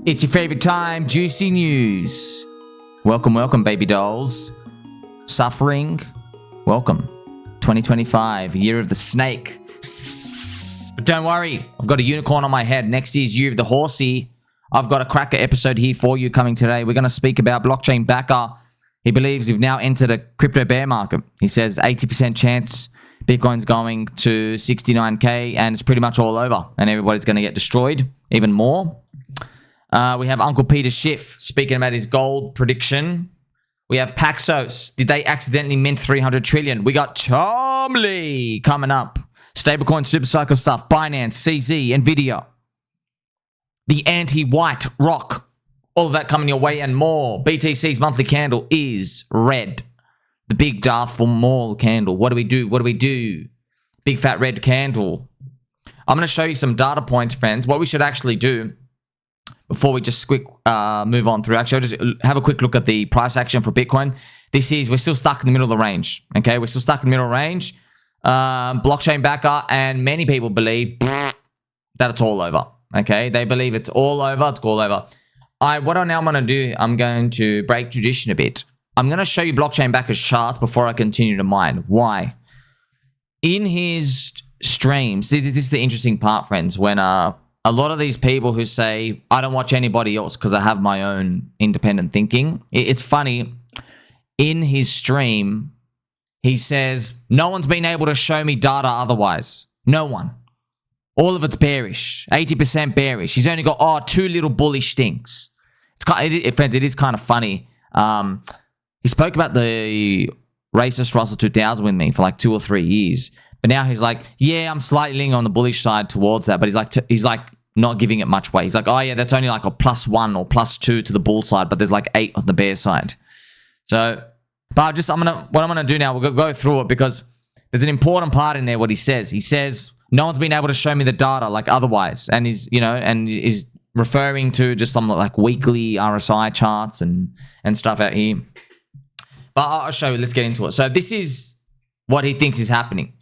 It's your favorite time, juicy news. Welcome, welcome, baby dolls. Suffering, welcome. 2025, year of the snake. But don't worry, I've got a unicorn on my head. Next year's year of the horsey. I've got a cracker episode here for you coming today. We're going to speak about blockchain backer. He believes we've now entered a crypto bear market. He says 80% chance Bitcoin's going to 69K and it's pretty much all over and everybody's going to get destroyed even more. We have Uncle Peter Schiff speaking about his gold prediction. We have Paxos. Did they accidentally mint 300 trillion? We got Sommi coming up. Stablecoin super cycle stuff. Binance, CZ, Nvidia. The anti-white rock. All of that coming your way and more. BTC's monthly candle is red. The big Darth Maul candle. What do we do? What do we do? Big fat red candle. I'm going to show you some data points, friends. What we should actually do before we just quick move on through. Actually, I'll just have a quick look at the price action for Bitcoin. We're still stuck in the middle of the range. Okay, we're still stuck in the middle of the range. Blockchain backer, and many people believe that it's all over. Okay, they believe it's all over. It's all over. What I'm going to do, I'm going to break tradition a bit. I'm going to show you blockchain backer's charts before I continue to mine. Why? In his streams, this is the interesting part, friends, when a lot of these people who say, I don't watch anybody else because I have my own independent thinking. It's funny. In his stream, he says, no one's been able to show me data otherwise. No one. All of it's bearish. 80% bearish. He's only got, two little bullish things. Friends, it is kind of funny. He spoke about the racist Russell 2000 with me for like 2 or 3 years. But now he's like, yeah, I'm slightly leaning on the bullish side towards that. But he's like not giving it much weight. He's like, oh yeah, that's only like a +1 or +2 to the bull side, but there's like 8 on the bear side. So, but what I'm gonna do now, we'll go through it because there's an important part in there. What he says, no one's been able to show me the data like otherwise, and is referring to just some like weekly RSI charts and stuff out here. But I'll show you. Let's get into it. So this is what he thinks is happening,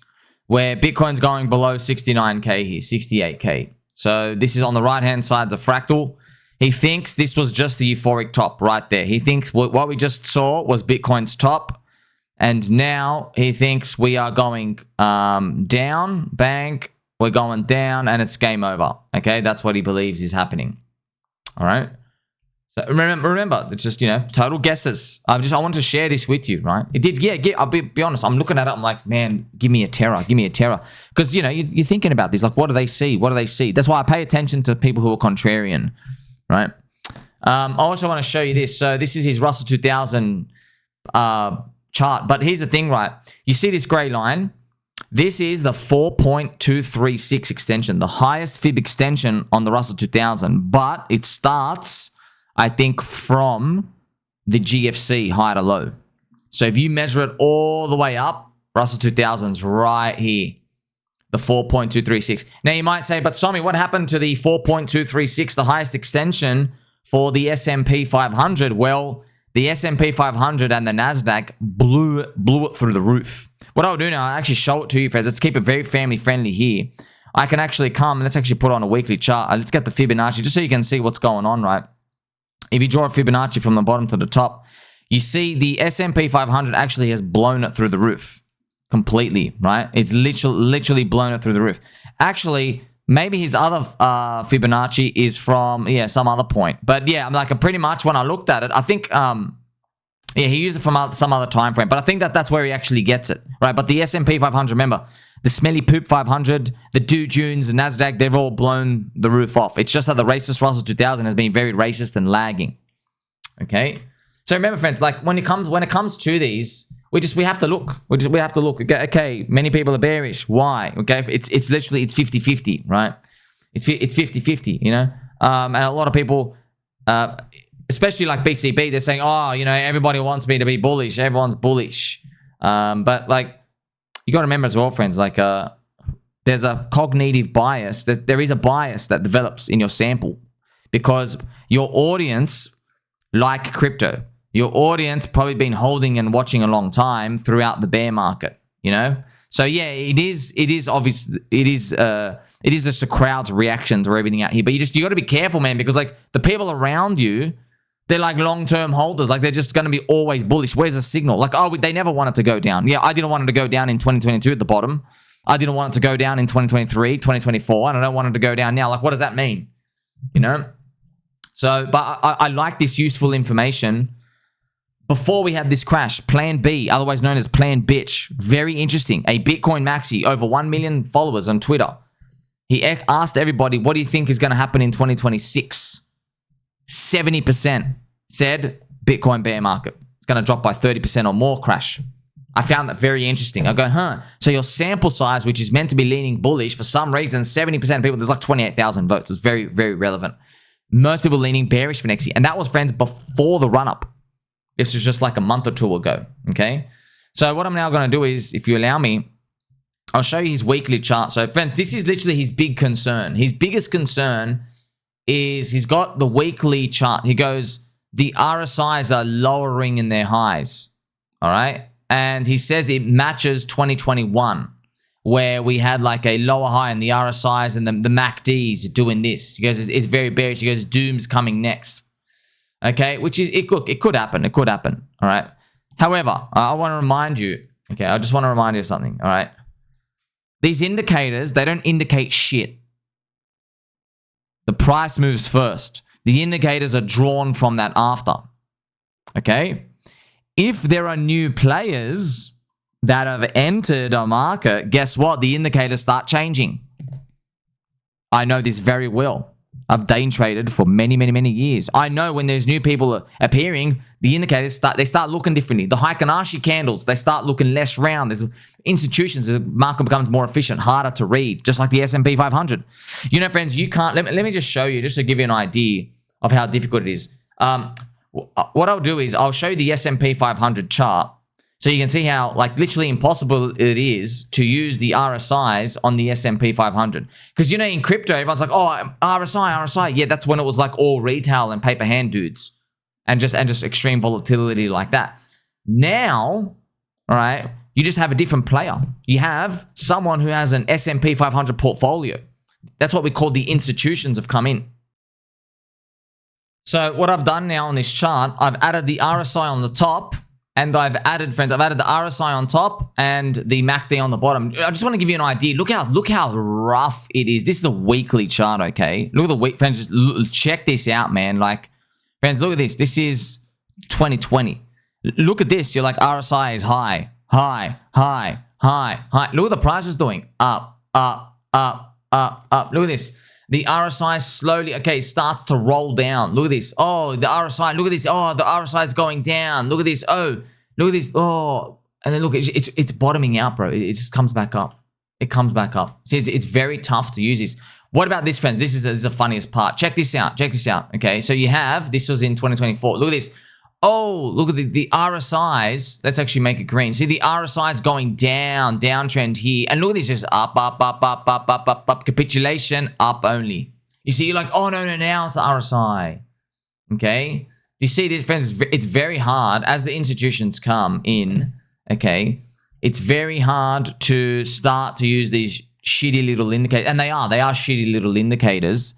where Bitcoin's going below 69K here, 68K. So this is on the right-hand side, it's a fractal. He thinks this was just the euphoric top right there. He thinks what we just saw was Bitcoin's top. And now he thinks we are going down, bang, we're going down, and it's game over. Okay, that's what he believes is happening. All right. So remember, it's just, total guesses. I want to share this with you, right? It did, I'll be honest. I'm looking at it, I'm like, man, give me a terror. Because, you're thinking about this, like, what do they see? What do they see? That's why I pay attention to people who are contrarian, right? I also want to show you this. So this is his Russell 2000 chart. But here's the thing, right? You see this gray line? This is the 4.236 extension, the highest fib extension on the Russell 2000. But it starts, I think, from the GFC high to low. So if you measure it all the way up, Russell 2000's right here, the 4.236. Now you might say, but Sommi, what happened to the 4.236, the highest extension for the S&P 500? Well, the S&P 500 and the NASDAQ blew it through the roof. What I'll do now, I'll actually show it to you, friends. Let's keep it very family friendly here. I can actually let's actually put on a weekly chart. Let's get the Fibonacci just so you can see what's going on, right? If you draw a Fibonacci from the bottom to the top, you see the S&P 500 actually has blown it through the roof completely, right? It's literally blown it through the roof. Actually, maybe his other Fibonacci is from, some other point. But yeah, I'm like, pretty much when I looked at it, I think, he used it from some other time frame. But I think that's where he actually gets it, right? But the S&P 500, remember, the Smelly Poop 500, the Dow Jones, the NASDAQ, they've all blown the roof off. It's just that the racist Russell 2000 has been very racist and lagging. Okay? So remember, friends, like when it comes to these, we have to look. We have to look. Okay, many people are bearish. Why? Okay? It's literally 50-50, right? It's 50-50, and a lot of people, especially like BCB, they're saying, everybody wants me to be bullish. Everyone's bullish. But like, you got to remember as well, friends, like there's a cognitive bias. There is a bias that develops in your sample because your audience like crypto. Your audience probably been holding and watching a long time throughout the bear market, So So yeah, it is obvious. It is just the crowd's reactions or everything out here. But you got to be careful, man, because like the people around you, they're like long-term holders. Like they're just going to be always bullish. Where's the signal? Like, oh, they never want it to go down. Yeah, I didn't want it to go down in 2022 at the bottom. I didn't want it to go down in 2023, 2024, and I don't want it to go down now. Like, what does that mean? You know? So, but I like this useful information. Before we have this crash, Plan B, otherwise known as Plan Bitch, very interesting. A Bitcoin maxi, over 1 million followers on Twitter. He asked everybody, what do you think is going to happen in 2026? 70% said Bitcoin bear market. It's going to drop by 30% or more crash. I found that very interesting. I go, huh? So your sample size, which is meant to be leaning bullish, for some reason, 70% of people, there's like 28,000 votes. It's very, very relevant. Most people leaning bearish for next year. And that was, friends, before the run-up. This was just like a month or two ago, okay? So what I'm now going to do is, if you allow me, I'll show you his weekly chart. So friends, this is literally his big concern. His biggest concern is he's got the weekly chart. He goes, the RSIs are lowering in their highs, all right? And he says it matches 2021, where we had like a lower high in the RSIs and the MACDs doing this. He goes, it's very bearish. He goes, doom's coming next. Okay, which is, it could happen. It could happen, all right? However, I want to remind you, okay, I just want to remind you of something, all right? These indicators, they don't indicate shit. The price moves first. The indicators are drawn from that after, okay? If there are new players that have entered a market, guess what? The indicators start changing. I know this very well. I've day traded for many, many, many years. I know when there's new people appearing, the indicators start looking differently. The Heikin-Ashi candles, they start looking less round. There's institutions, the market becomes more efficient, harder to read, just like the S&P 500. You know, friends, you can't, let me just show you, just to give you an idea of how difficult it is. What I'll do is I'll show you the S&P 500 chart, so you can see how, like, literally impossible it is to use the RSIs on the S&P 500. Because, you know, in crypto, everyone's like, oh, RSI. Yeah, that's when it was like all retail and paper hand dudes and just extreme volatility like that. Now, all right, you just have a different player. You have someone who has an S&P 500 portfolio. That's what we call the institutions have come in. So what I've done now on this chart, I've added the RSI on the top. And I've added the RSI on top and the MACD on the bottom. I just want to give you an idea. Look how rough it is. This is a weekly chart, okay? Look at the week, friends. Just check this out, man. Like, friends, look at this. This is 2020. Look at this. You're like, RSI is high. Look what the price is doing. Up. Look at this. The RSI slowly, okay, starts to roll down. Look at this. Oh, the RSI, look at this. Oh, the RSI is going down. Look at this. Oh, look at this. Oh, and then look, it's bottoming out, bro. It just comes back up. It comes back up. See, it's very tough to use this. What about this, friends? This is the funniest part. Check this out. Okay, so you have, this was in 2024. Look at this. Oh, look at the RSIs. Let's actually make it green. See, the RSI is going down, downtrend here. And look at this, just up. Capitulation, up only. You see, you're like, oh, no, now it's the RSI. Okay? You see this, friends? It's very hard as the institutions come in, okay? It's very hard to start to use these shitty little indicators. And they are shitty little indicators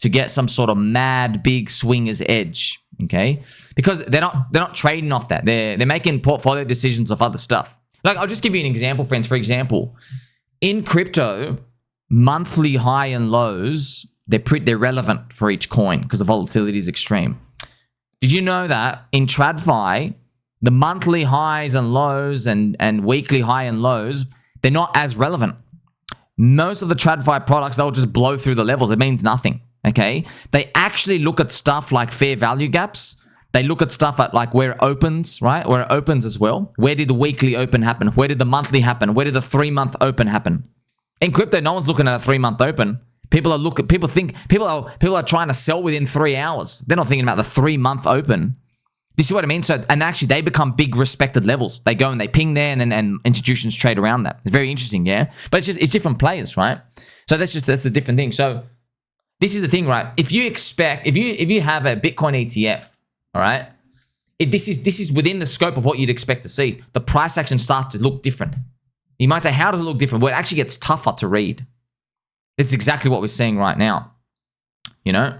to get some sort of mad big swinger's edge. Okay, because they're not trading off that. They're making portfolio decisions of other stuff. Like, I'll just give you an example, friends. For example, in crypto, monthly high and lows, they're relevant for each coin because the volatility is extreme. Did you know that in TradFi, the monthly highs and lows and weekly high and lows, they're not as relevant. Most of the TradFi products, they'll just blow through the levels. It means nothing. Okay, they actually look at stuff like fair value gaps. They look at stuff at like where it opens, right? Where it opens as well. Where did the weekly open happen? Where did the monthly happen? Where did the 3-month open happen? In crypto, no one's looking at a 3-month open. People are trying to sell within 3 hours. They're not thinking about the 3-month open. You see what I mean? So, and actually, they become big respected levels. They go and they ping there, and institutions trade around that. It's very interesting, yeah. But it's different players, right? So that's a different thing. So this is the thing, right? If you have a Bitcoin ETF, all right, this is within the scope of what you'd expect to see. The price action starts to look different. You might say, how does it look different? Well, it actually gets tougher to read. It's exactly what we're seeing right now. You know?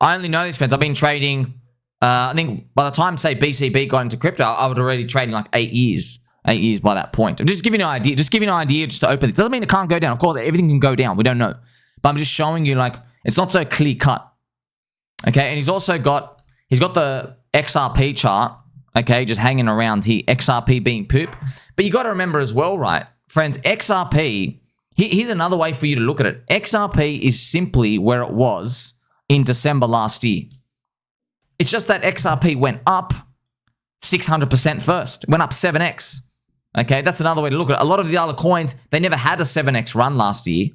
I only know this, friends. I've been trading, I think by the time, say, BCB got into crypto, I would already trading like 8 years. 8 years by that point. I'm just giving you an idea. Just giving you an idea just to open it. Doesn't mean it can't go down. Of course, everything can go down. We don't know. But I'm just showing you, like, it's not so clear cut. Okay, and he's got the XRP chart, okay, just hanging around here. XRP being poop. But you got to remember as well, right, friends, XRP, here's another way for you to look at it. XRP is simply where it was in December last year. It's just that XRP went up 600% first. Went up 7x. Okay, that's another way to look at it. A lot of the other coins, they never had a 7x run last year.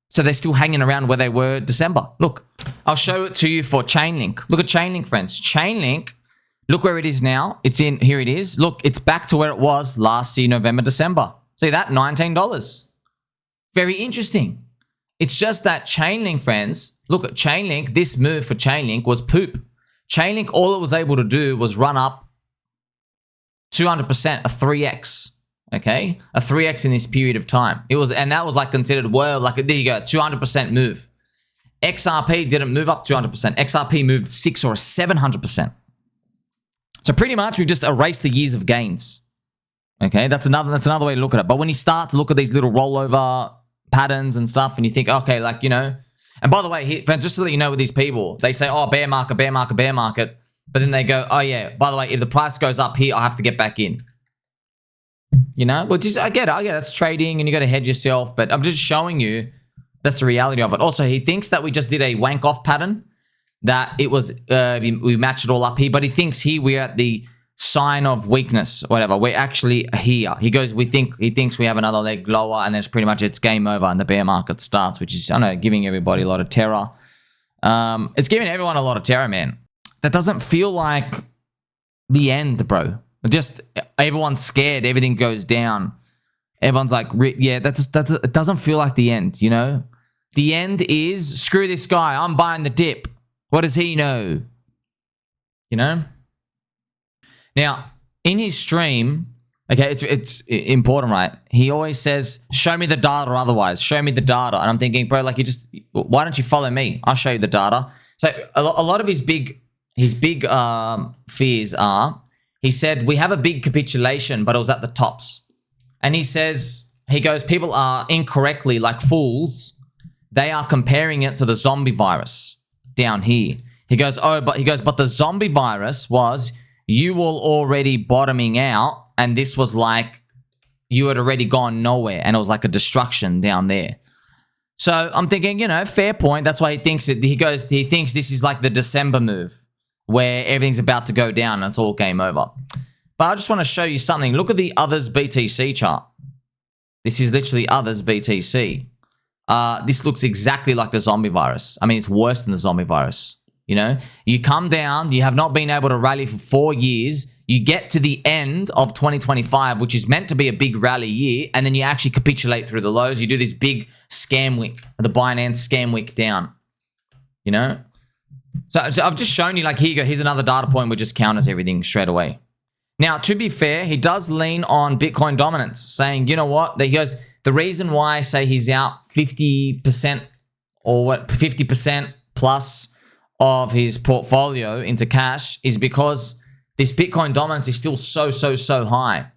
So they're still hanging around where they were December. Look, I'll show it to you for Chainlink. Look at Chainlink, friends. Chainlink, look where it is now. It's in, here it is. Look, it's back to where it was last year, November, December. See that? $19. Very interesting. It's just that Chainlink, friends, look at Chainlink. This move for Chainlink was poop. Chainlink, all it was able to do was run up 200%, a 3x. Okay, a 3x in this period of time. It was, and that was like considered, well, like, there you go, 200% move. XRP didn't move up 200%. XRP moved 6 or 700%. So pretty much we've just erased the years of gains. Okay, that's another way to look at it. But when you start to look at these little rollover patterns and stuff, and you think, okay, like, you know, and by the way, friends, just to let you know with these people, they say, oh, bear market, bear market, bear market. But then they go, oh yeah, by the way, if the price goes up here, I have to get back in. You know, well, just, I get it. That's trading and you got to hedge yourself. But I'm just showing you that's the reality of it. Also, he thinks that we just did a WankOff pattern, that it was, we matched it all up here. But he thinks here we're at the sign of weakness, whatever. We're actually here. He thinks we have another leg lower, and that's pretty much it's game over and the bear market starts, which is, I don't know, giving everybody a lot of terror. It's giving everyone a lot of terror, man. That doesn't feel like the end, bro. Just everyone's scared. Everything goes down. Everyone's like, yeah, it doesn't feel like the end, you know? The end is, screw this guy. I'm buying the dip. What does he know? You know? Now, in his stream, okay, it's important, right? He always says, show me the data or otherwise. Show me the data. And I'm thinking, bro, like, why don't you follow me? I'll show you the data. So a lot of his big fears are, he said, we have a big capitulation, but it was at the tops. And he goes, people are incorrectly, like fools, they are comparing it to the zombie virus down here. He goes, but the zombie virus was, you were already bottoming out, and this was like, you had already gone nowhere, and it was like a destruction down there. So I'm thinking, you know, fair point. That's why he thinks it. He thinks this is like the December move, where everything's about to go down and it's all game over. But I just want to show you something. Look at the OTHERS-btc chart. This is literally OTHERS-btc. This looks exactly like the zombie virus. I mean, it's worse than the zombie virus. You know, you come down, you have not been able to rally for 4 years. You get to the end of 2025, which is meant to be a big rally year, and then you actually capitulate through the lows. You do this big scam wick, the Binance scam wick down. You know? So I've just shown you, like, here you go. Here's another data point which just counters everything straight away. Now, to be fair, he does lean on Bitcoin dominance, saying, you know what? He goes, the reason why I say he's out 50% or what, 50% plus of his portfolio into cash is because this Bitcoin dominance is still so high.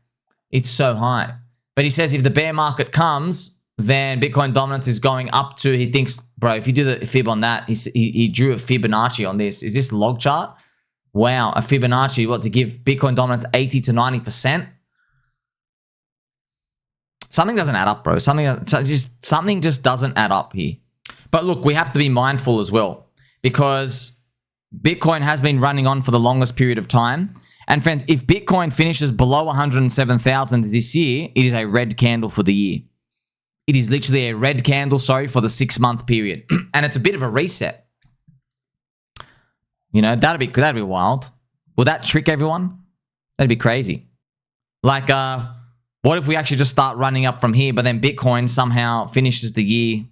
It's so high. But he says if the bear market comes, then Bitcoin dominance is going up to, he thinks, bro, if you do the fib on that, he drew a Fibonacci on this. Is this log chart? Wow, a Fibonacci, what, to give Bitcoin dominance 80 to 90%? Something doesn't add up, bro. Something just doesn't add up here. But look, we have to be mindful as well, because Bitcoin has been running on for the longest period of time. And friends, if Bitcoin finishes below 107,000 this year, it is a red candle for the year. It is literally a red candle, sorry, for the 6-month period. And it's a bit of a reset. You know, that'd be wild. Will that trick everyone? That'd be crazy. Like, what if we actually just start running up from here, but then Bitcoin somehow finishes the year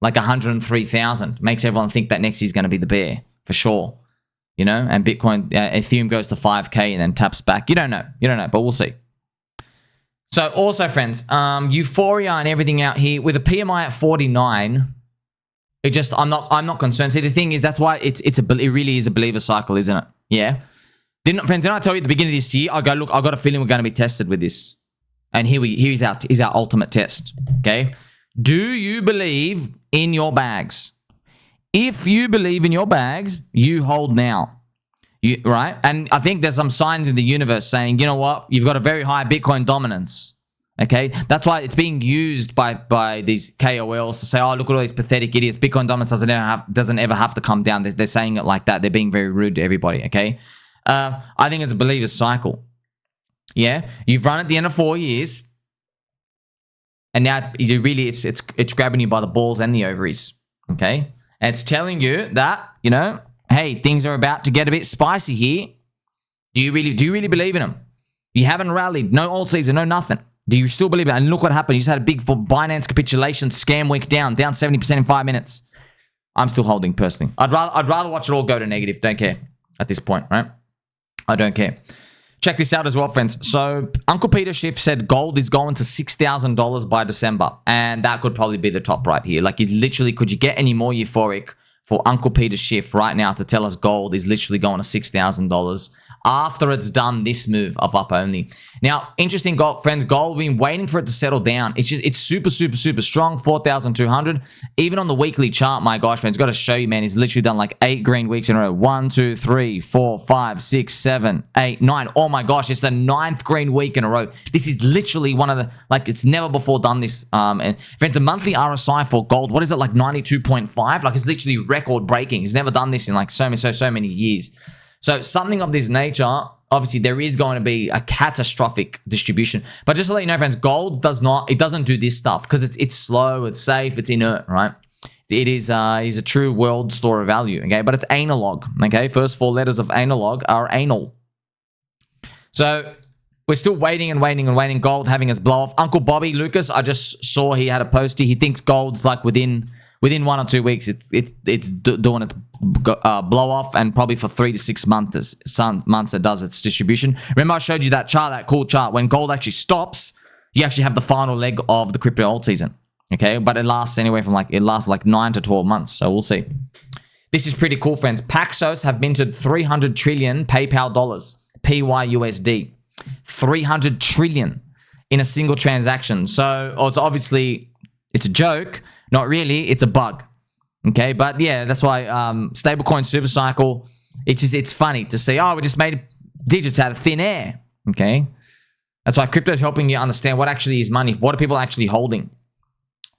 like 103,000, makes everyone think that next year's going to be the bear for sure. You know, and Bitcoin, Ethereum goes to 5K and then taps back. You don't know, but we'll see. So also, friends, euphoria and everything out here with a PMI at 49. I'm not concerned. See, the thing is, that's why it really is a believer cycle, isn't it? Yeah. Friends, didn't I tell you at the beginning of this year? I got a feeling we're going to be tested with this, and here's our ultimate test. Okay. Do you believe in your bags? If you believe in your bags, you hold now. Right? And I think there's some signs in the universe saying, you know what? You've got a very high Bitcoin dominance. Okay? That's why it's being used by these KOLs to say, oh, look at all these pathetic idiots. Bitcoin dominance doesn't ever have to come down. They're saying it like that. They're being very rude to everybody. Okay? I think it's a believer's cycle. Yeah? You've run at the end of 4 years, and now it's grabbing you by the balls and the ovaries. Okay? And it's telling you that, you know, hey, things are about to get a bit spicy here. Do you really believe in them? You haven't rallied, no alt season, no nothing. Do you still believe it? And look what happened. You just had a big Binance capitulation scam week down 70% in 5 minutes. I'm still holding personally. I'd rather watch it all go to negative. Don't care at this point, right? I don't care. Check this out as well, friends. So Uncle Peter Schiff said gold is going to $6,000 by December, and that could probably be the top right here. Like, could you get any more euphoric for Uncle Peter Schiff right now to tell us gold is literally going to $6,000 after it's done this move of up only? Now, interesting, friends, gold, we've been waiting for it to settle down. It's super strong, 4,200. Even on the weekly chart, my gosh, friends, got to show you, man, he's literally done like 8 green weeks in a row. 1, 2, 3, 4, 5, 6, 7, 8, 9. Oh my gosh, it's the 9th green week in a row. This is literally one of the, like, it's never before done this. And friends, the monthly RSI for gold, what is it, like 92.5? Like, it's literally record breaking. He's never done this in like so many years. So something of this nature, obviously there is going to be a catastrophic distribution. But just to let you know, friends, gold doesn't do this stuff because it's slow, it's safe, it's inert, right? It is a true world store of value, okay? But it's analog, okay? First 4 letters of analog are anal. So we're still waiting and waiting. Gold having its blow off. Uncle Bobby Lucas, I just saw he had a post. He thinks gold's like within 1 or 2 weeks, it's doing its blow off, and probably for 3 to 6 months it does its distribution. Remember, I showed you that chart, that cool chart. When gold actually stops, you actually have the final leg of the crypto alt season. Okay, but it lasts anywhere from like 9 to 12 months. So we'll see. This is pretty cool, friends. Paxos have minted 300 trillion PayPal dollars, PYUSD, 300 trillion in a single transaction. So it's obviously a joke. Not really, it's a bug. Okay, but yeah, that's why stablecoin super cycle, it's funny to see, oh, we just made digits out of thin air. Okay, that's why crypto is helping you understand what actually is money. What are people actually holding?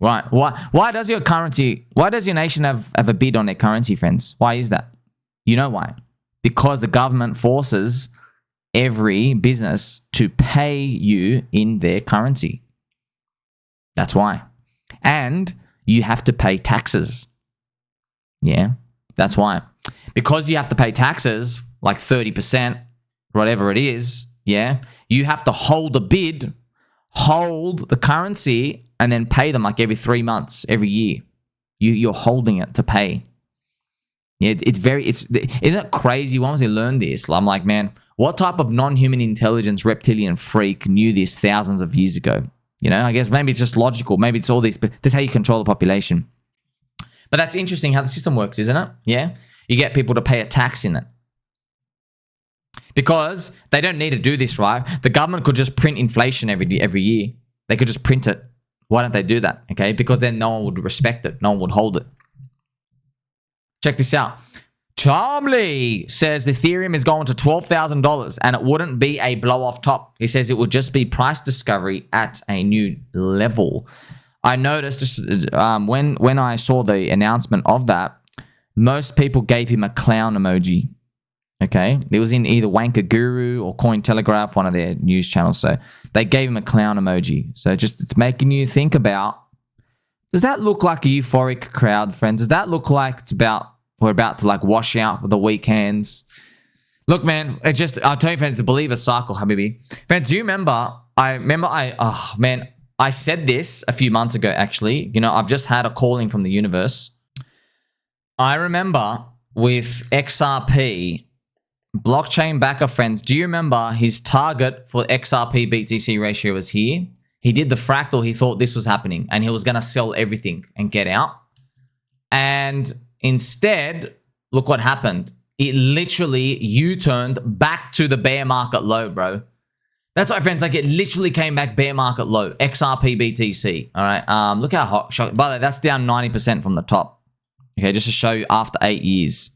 Right? Why does your nation have a bid on their currency, friends? Why is that? You know why? Because the government forces every business to pay you in their currency. That's why. And you have to pay taxes. Yeah, that's why. Because you have to pay taxes, like 30%, whatever it is, yeah, you have to hold the bid, hold the currency, and then pay them like every 3 months, every year. You're holding it to pay. Yeah, isn't it crazy? Once you learn this, I'm like, man, what type of non-human intelligence reptilian freak knew this thousands of years ago? You know, I guess maybe it's just logical. Maybe it's all this, but that's how you control the population. But that's interesting how the system works, isn't it? Yeah. You get people to pay a tax in it. Because they don't need to do this, right? The government could just print inflation every year. They could just print it. Why don't they do that? Okay. Because then no one would respect it. No one would hold it. Check this out. Tomley says Ethereum is going to $12,000 and it wouldn't be a blow-off top. He says it would just be price discovery at a new level. I noticed when I saw the announcement of that, most people gave him a clown emoji. Okay? It was in either WankerGuru or Cointelegraph, one of their news channels. So they gave him a clown emoji. So it's making you think about, does that look like a euphoric crowd, friends? Does that look like we're about to like wash out with the weak hands? Look, man, I'll tell you, friends, it's a believer cycle, habibi. Friends, do you remember? I said this a few months ago, actually. You know, I've just had a calling from the universe. I remember with XRP, Blockchain backer friends, do you remember his target for XRP BTC ratio was here? He did the fractal. He thought this was happening and he was going to sell everything and get out. And instead, look what happened. It literally U-turned back to the bear market low, bro. That's right, friends. Like, it literally came back bear market low. XRP BTC. All right. Look how hot. By the way, that's down 90% from the top. Okay, just to show you after 8 years.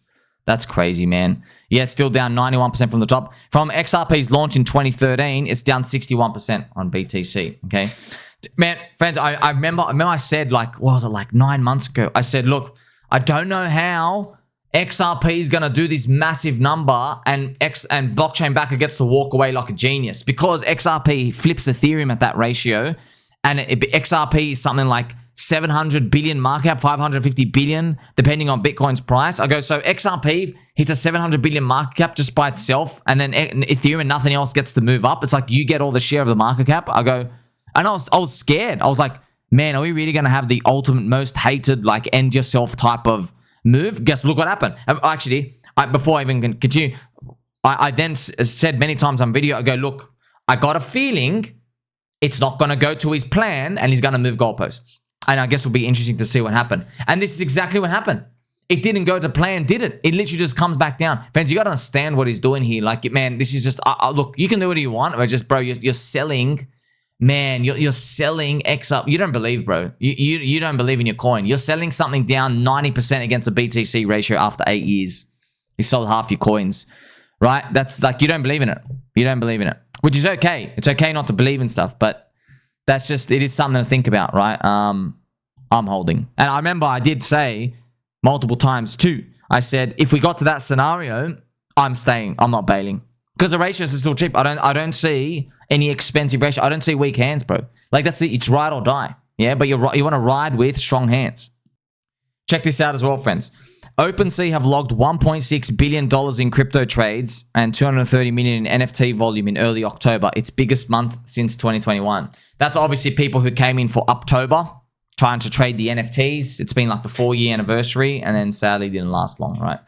That's crazy, man. Yeah, it's still down 91% from the top. From XRP's launch in 2013, it's down 61% on BTC. Okay, man, friends. I remember I said, like, what was it, like 9 months ago? I said, look, I don't know how XRP is gonna do this massive number and blockchain backer gets to walk away like a genius, because XRP flips Ethereum at that ratio, and XRP is something like 700 billion market cap, 550 billion, depending on Bitcoin's price. I go, so XRP hits a 700 billion market cap just by itself, and then Ethereum and nothing else gets to move up. It's like you get all the share of the market cap. I go, and I was scared. I was like, man, are we really gonna have the ultimate, most hated, like, end yourself type of move? Guess, look what happened. Actually, before I even continue, I then said many times on video, I go, look, I got a feeling it's not going to go to his plan and he's going to move goalposts. And I guess it'll be interesting to see what happened. And this is exactly what happened. It didn't go to plan, did it? It literally just comes back down. Friends, you got to understand what he's doing here. Like, man, this is just, look, you can do what you want, but just, bro, you're selling, man, you're selling X up. You don't believe, bro. You don't believe in your coin. You're selling something down 90% against a BTC ratio after 8 years. You sold half your coins, right? That's like, you don't believe in it. You don't believe in it, which is okay. It's okay not to believe in stuff, but that's just, it is something to think about, right? I'm holding. And I remember I did say multiple times too, I said, if we got to that scenario, I'm staying. I'm not bailing. Because the ratios are still cheap. I don't see any expensive ratio. I don't see weak hands, bro. Like, that's it. It's ride or die. Yeah, but you want to ride with strong hands. Check this out as well, friends. OpenSea have logged $1.6 billion in crypto trades and $230 million in NFT volume in early October, its biggest month since 2021. That's obviously people who came in for October trying to trade the NFTs. It's been like the 4-year anniversary, and then sadly didn't last long, right?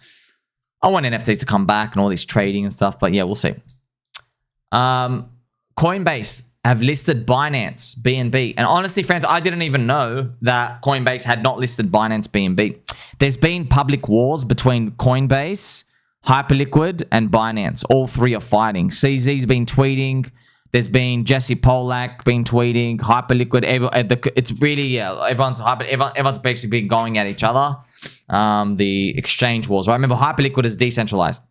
I want NFTs to come back and all this trading and stuff, but yeah, we'll see. Coinbase have listed Binance BNB. And honestly, friends, I didn't even know that Coinbase had not listed Binance BNB. There's been public wars between Coinbase, Hyperliquid, and Binance. All three are fighting. CZ's been tweeting. There's been Jesse Polak been tweeting. Hyperliquid. It's really, yeah, everyone's basically been going at each other. The exchange wars. Right? Remember, Hyperliquid is decentralized.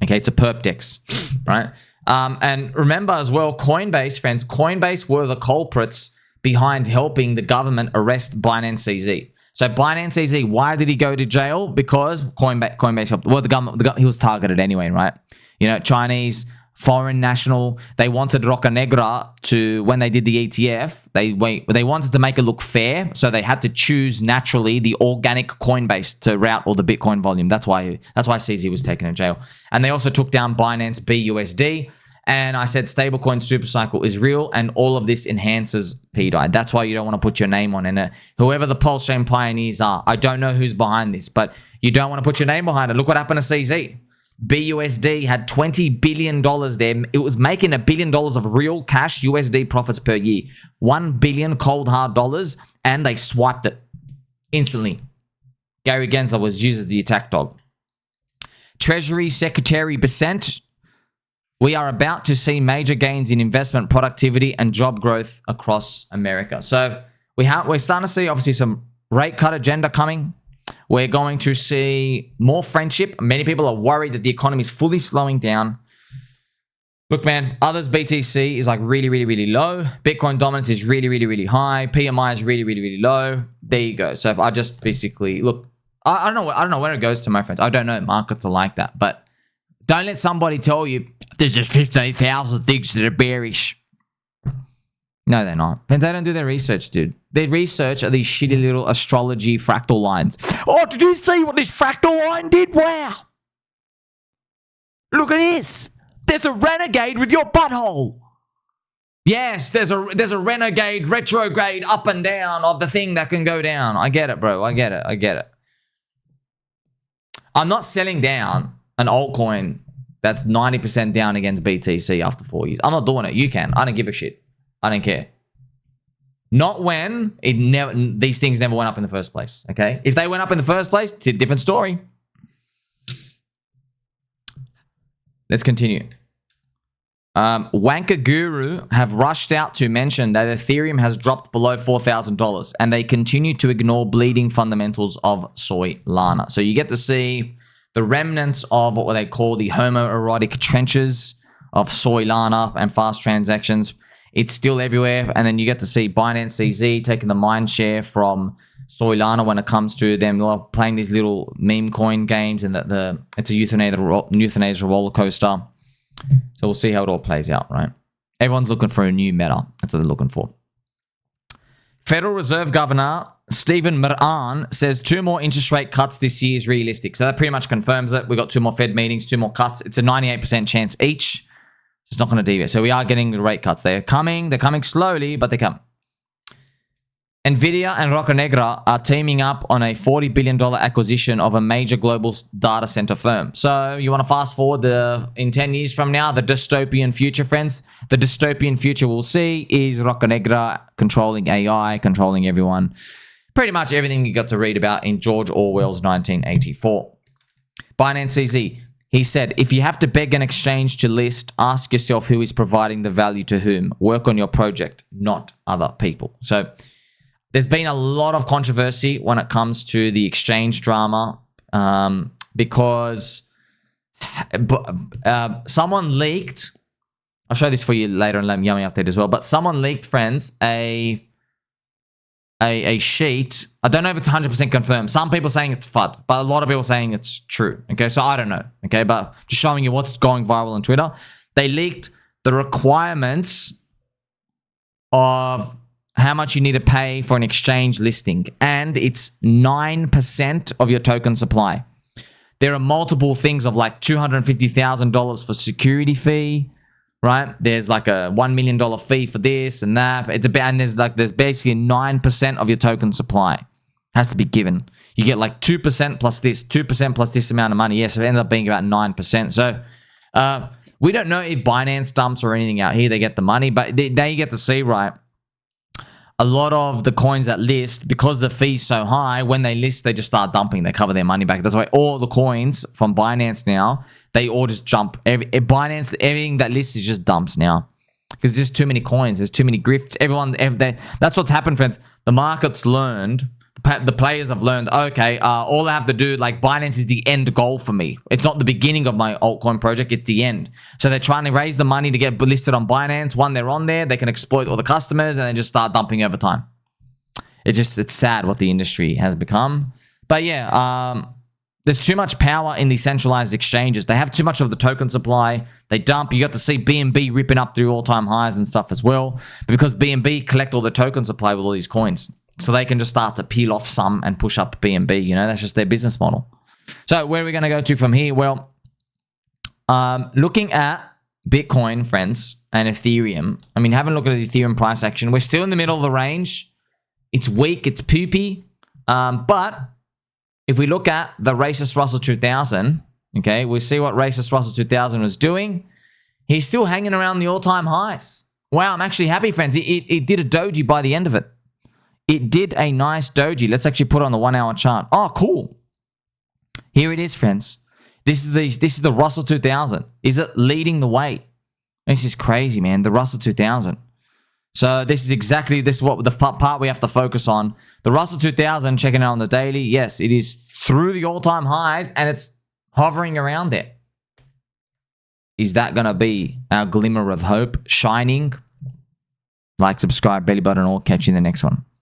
Okay, it's a perp dex, right? And remember as well, Coinbase, friends, Coinbase were the culprits behind helping the government arrest Binance CZ. So Binance CZ, why did he go to jail? Because Coinbase helped. Well, the government, he was targeted anyway, right? You know, Chinese, foreign national, they wanted Roca Negra to, when they did the ETF, they wanted to make it look fair, so they had to choose naturally the organic Coinbase to route all the Bitcoin volume. That's why CZ was taken to jail. And they also took down Binance BUSD. And I said stablecoin supercycle is real, and all of this enhances PDI. That's why you don't want to put your name on it. Whoever the pulse chain pioneers are, I don't know who's behind this, but you don't want to put your name behind it. Look what happened to CZ. BUSD had $20 billion there. It was making $1 billion of real cash USD profits per year. 1 billion cold hard dollars, and they swiped it instantly. Gary Gensler was used as the attack dog. Treasury Secretary Besant, we are about to see major gains in investment productivity and job growth across America. So we're starting to see obviously some rate cut agenda coming. We're going to see more friendship. Many people are worried that the economy is fully slowing down. Look, man, OTHERS-btc is like really, really, really low. Bitcoin dominance is really, really, really high. PMI is really, really, really low. There you go. So if I just basically look, I don't know where it goes to, my friends. I don't know. Markets are like that, but don't let somebody tell you there's just 15,000 things that are bearish. No, they're not. Friends, they don't do their research, dude. Their research are these shitty little astrology fractal lines. Oh, did you see what this fractal line did? Wow. Look at this. There's a renegade with your butthole. Yes, there's a renegade retrograde up and down of the thing that can go down. I get it, bro. I get it. I'm not selling down an altcoin That's 90% down against BTC after 4 years. I'm not doing it. You can. I don't give a shit. I don't care. Not when these things never went up in the first place. Okay? If they went up in the first place, it's a different story. Let's continue. WankerGuru have rushed out to mention that Ethereum has dropped below $4,000 and they continue to ignore bleeding fundamentals of Solana. So you get to see the remnants of what they call the homoerotic trenches of Solana and fast transactions. It's still everywhere. And then you get to see Binance CZ taking the mind share from Solana when it comes to them playing these little meme coin games, and it's a euthanasia roller coaster. So we'll see how it all plays out, right? Everyone's looking for a new meta. That's what they're looking for. Federal Reserve Governor Stephen Miran says 2 more interest rate cuts this year is realistic. So that pretty much confirms it. We've got 2 more Fed meetings, 2 more cuts. It's a 98% chance each. It's not going to deviate. So we are getting the rate cuts. They're coming. They're coming slowly, but they come. Nvidia and Roca Negra are teaming up on a $40 billion acquisition of a major global data center firm. So you want to fast forward in 10 years from now, the dystopian future, friends. The dystopian future we'll see is Roca Negra controlling AI, controlling everyone. Pretty much everything you got to read about in George Orwell's 1984. Binance CZ. He said, if you have to beg an exchange to list, ask yourself who is providing the value to whom. Work on your project, not other people. So there's been a lot of controversy when it comes to the exchange drama because someone leaked, I'll show this for you later in Yummy Update as well, but someone leaked, friends, a sheet. I don't know if it's 100% confirmed. Some people saying it's FUD, but a lot of people saying it's true. Okay, so I don't know. Okay, but just showing you what's going viral on Twitter. They leaked the requirements of how much you need to pay for an exchange listing, and it's 9% of your token supply. There are multiple things of like $250,000 for security fee, right? There's like a $1 million fee for this and that. It's a bit, and there's basically 9% of your token supply has to be given. You get like 2% plus this, 2% plus this amount of money. Yes, so it ends up being about 9%. So we don't know if Binance dumps or anything out here. They get the money, but now you get to see, right? A lot of the coins that list, because the fee's so high, when they list, they just start dumping. They cover their money back. That's why all the coins from Binance now, they all just jump. Binance, everything that lists is just dumps now. Because there's just too many coins. There's too many grifts. That's what's happened, friends. The market's learned. The players have learned, okay, all I have to do, like Binance is the end goal for me. It's not the beginning of my altcoin project, it's the end. So they're trying to raise the money to get listed on Binance. When they're on there, they can exploit all the customers and then just start dumping over time. It's sad what the industry has become. But yeah, there's too much power in these centralized exchanges. They have too much of the token supply. They dump. You got to see BNB ripping up through all-time highs and stuff as well. But because BNB collect all the token supply with all these coins. So they can just start to peel off some and push up BNB. You know, that's just their business model. So where are we going to go to from here? Well, looking at Bitcoin, friends, and Ethereum. I mean, have a look at the Ethereum price action. We're still in the middle of the range. It's weak. It's poopy. But if we look at the racist Russell 2000, okay, we see what racist Russell 2000 was doing. He's still hanging around the all-time highs. Wow, I'm actually happy, friends. It did a doji by the end of it. It did a nice doji. Let's actually put it on the 1 hour chart. Oh, cool. Here it is, friends. This is the Russell 2000. Is it leading the way? This is crazy, man. The Russell 2000. So this is what the part we have to focus on. The Russell 2000, checking it out on the daily. Yes, it is through the all-time highs and it's hovering around there. Is that going to be our glimmer of hope shining? Like, subscribe, belly button, or catch you in the next one.